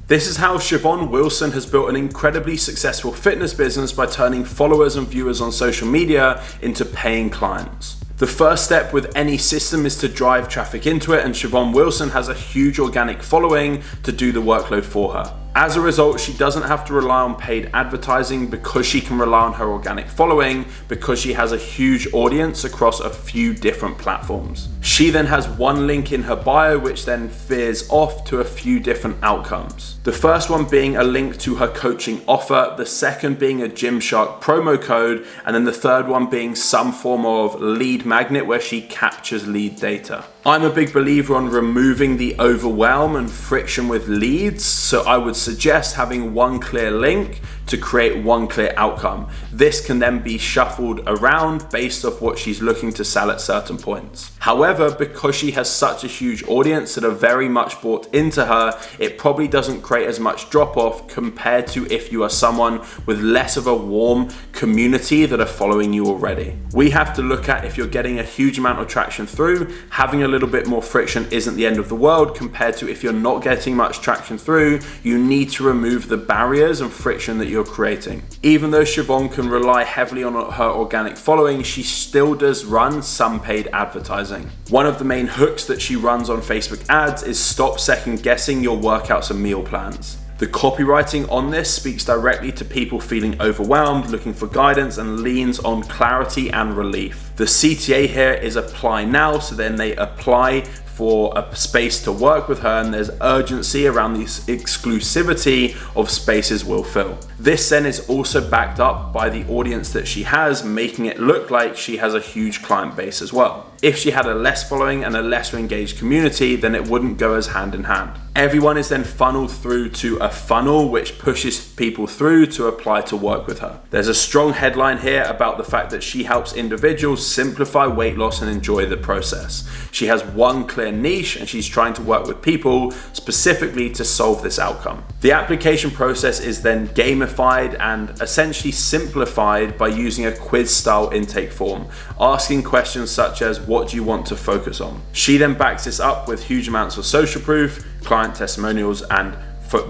This is how Siobhan Wilson has built an incredibly successful fitness business by turning followers and viewers on social media into paying clients. The first step with any system is to drive traffic into it, and Siobhan Wilson has a huge organic following to do the workload for her. As a result, she doesn't have to rely on paid advertising because she can rely on her organic following because she has a huge audience across a few different platforms. She then has one link in her bio which then veers off to a few different outcomes. The first one being a link to her coaching offer, the second being a Gymshark promo code, and then the third one being some form of lead magnet where she captures lead data. I'm a big believer on removing the overwhelm and friction with leads, so I would suggest having one clear link to create one clear outcome. This can then be shuffled around based off what she's looking to sell at certain points. However, because she has such a huge audience that are very much bought into her, it probably doesn't create as much drop off compared to if you are someone with less of a warm community that are following you already. We have to look at if you're getting a huge amount of traction through, having a little bit more friction isn't the end of the world compared to if you're not getting much traction through, you need to remove the barriers and friction that you're creating. Even though Siobhan can rely heavily on her organic following, she still does run some paid advertising. One of the main hooks that she runs on Facebook ads is stop second guessing your workouts and meal plans. The copywriting on this speaks directly to people feeling overwhelmed, looking for guidance, and leans on clarity and relief. The CTA here is apply now, so then they apply for a space to work with her, and there's urgency around the exclusivity of spaces will fill. This then is also backed up by the audience that she has, making it look like she has a huge client base as well. If she had a less following and a lesser engaged community, then it wouldn't go as hand in hand. Everyone is then funneled through to a funnel which pushes people through to apply to work with her. There's a strong headline here about the fact that she helps individuals simplify weight loss and enjoy the process. She has one clear niche and she's trying to work with people specifically to solve this outcome. The application process is then gamified and essentially simplified by using a quiz style intake form, asking questions such as what do you want to focus on? She then backs this up with huge amounts of social proof, client testimonials, and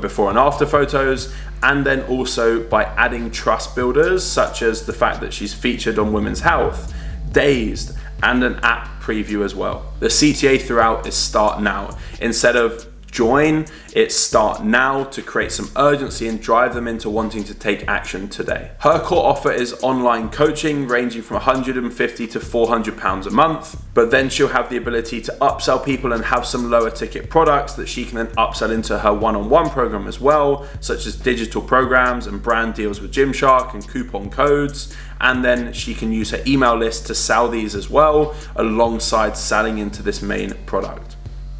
before and after photos, and then also by adding trust builders such as the fact that she's featured on Women's Health, Dazed, and an app preview as well. The CTA throughout is start now. Instead of join, it's start now to create some urgency and drive them into wanting to take action today. Her core offer is online coaching ranging from £150 to £400 a month, but then she'll have the ability to upsell people and have some lower ticket products that she can then upsell into her one-on-one program as well, such as digital programs and brand deals with Gymshark and coupon codes. And then she can use her email list to sell these as well, alongside selling into this main product.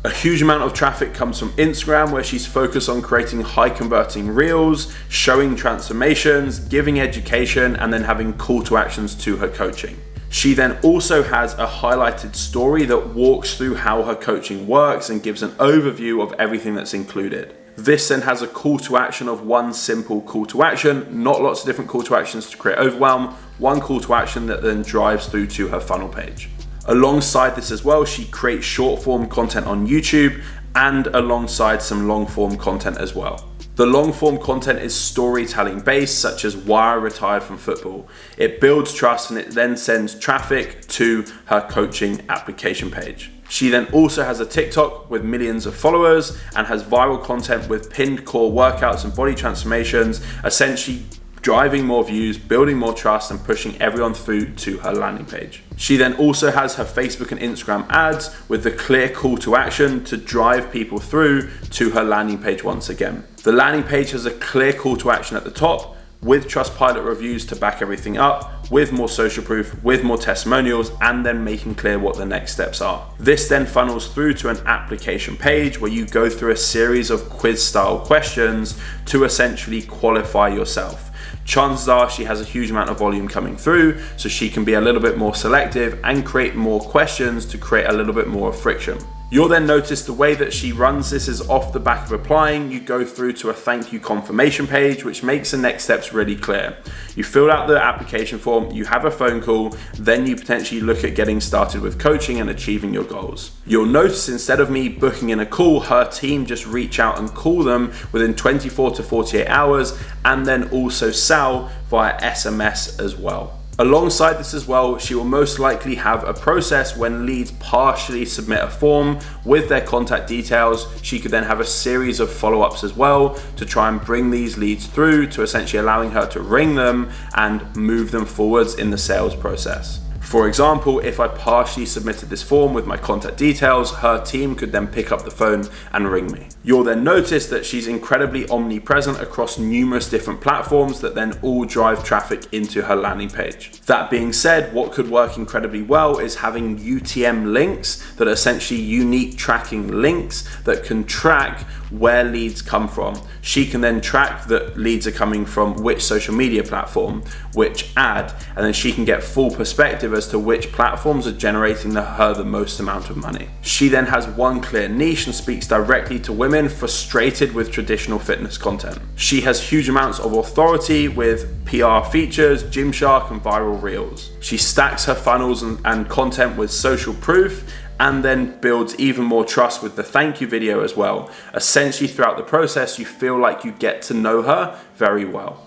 A huge amount of traffic comes from Instagram, where she's focused on creating high converting reels, showing transformations, giving education, and then having call to actions to her coaching. She then also has a highlighted story that walks through how her coaching works and gives an overview of everything that's included. This then has a call to action of one simple call to action, not lots of different call to actions to create overwhelm, one call to action that then drives through to her funnel page. Alongside this as well, she creates short form content on YouTube and alongside some long form content as well. The long form content is storytelling based, such as why I retired from football. It builds trust and it then sends traffic to her coaching application page. She then also has a TikTok with millions of followers and has viral content with pinned core workouts and body transformations, essentially driving more views, building more trust, and pushing everyone through to her landing page. She then also has her Facebook and Instagram ads with the clear call to action to drive people through to her landing page once again. The landing page has a clear call to action at the top with Trustpilot reviews to back everything up, with more social proof, with more testimonials, and then making clear what the next steps are. This then funnels through to an application page where you go through a series of quiz style questions to essentially qualify yourself. Chances are she has a huge amount of volume coming through, so she can be a little bit more selective and create more questions to create a little bit more friction. You'll then notice the way that she runs this is off the back of applying. You go through to a thank you confirmation page, which makes the next steps really clear. You fill out the application form, you have a phone call, then you potentially look at getting started with coaching and achieving your goals. You'll notice instead of me booking in a call, her team just reach out and call them within 24 to 48 hours, and then also sell via SMS as well. Alongside this as well, she will most likely have a process when leads partially submit a form with their contact details. She could then have a series of follow-ups as well to try and bring these leads through to essentially allowing her to ring them and move them forwards in the sales process. For example, if I partially submitted this form with my contact details, her team could then pick up the phone and ring me. You'll then notice that she's incredibly omnipresent across numerous different platforms that then all drive traffic into her landing page. That being said, what could work incredibly well is having UTM links that are essentially unique tracking links that can track where leads come from. She can then track that leads are coming from which social media platform, which ad, and then she can get full perspective as to which platforms are generating her the most amount of money. She then has one clear niche and speaks directly to women frustrated with traditional fitness content. She has huge amounts of authority with PR features, Gymshark, and viral reels. She stacks her funnels and content with social proof, and then builds even more trust with the thank you video as well. Essentially, throughout the process, you feel like you get to know her very well.